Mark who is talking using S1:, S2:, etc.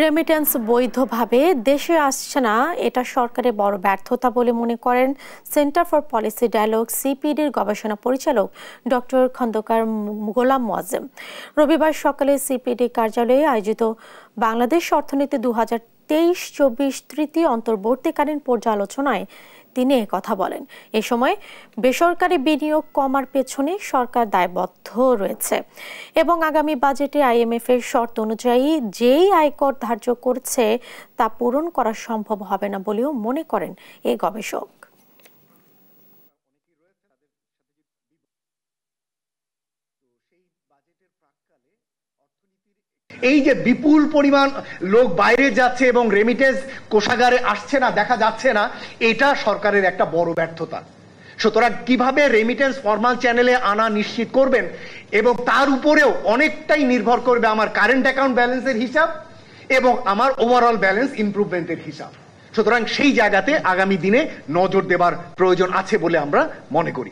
S1: Remittance বৈধভাবে দেশে আসছে না, এটা সরকারের বড় ব্যর্থতা বলে মনে করেন সেন্টার ফর পলিসি ডায়ালগ সিপিডির গবেষণা পরিচালক ডক্টর খন্দকার গোলাম মোয়াজ্জেম। রবিবার সকালে সিপিডি কার্যালয়ে আয়োজিত বাংলাদেশ অর্থনীতি 2023-24 তৃতীয় অন্তর্বর্তীকালীন পর্যালোচনায় তিনি কথা বলেন। এ সময় বেসরকারি বিনিয়োগ কমার পেছনে সরকার দায়বদ্ধ রয়েছে এবং আগামী বাজেটে আইএমএফ এর শর্ত অনুযায়ী যেই আয়কর ধার্য করছে তা পূরণ করা সম্ভব হবে না বলেও মনে করেন এই গবেষক।
S2: এই যে বিপুল পরিমাণ লোক বাইরে যাচ্ছে এবং রেমিটেন্স কোষাগারে আসছে না, দেখা যাচ্ছে না, এটা সরকারের একটা বড় ব্যর্থতা। সুতরাং কিভাবে রেমিটেন্স ফরমাল চ্যানেলে আনা নিশ্চিত করবেন এবং তার উপরেও অনেকটাই নির্ভর করবে আমার কারেন্ট অ্যাকাউন্ট ব্যালেন্সের হিসাব এবং আমার ওভারঅল ব্যালেন্স ইমপ্রুভমেন্টের হিসাব। সুতরাং সেই জায়গাতে আগামী দিনে নজর দেবার প্রয়োজন আছে বলে আমরা মনে করি।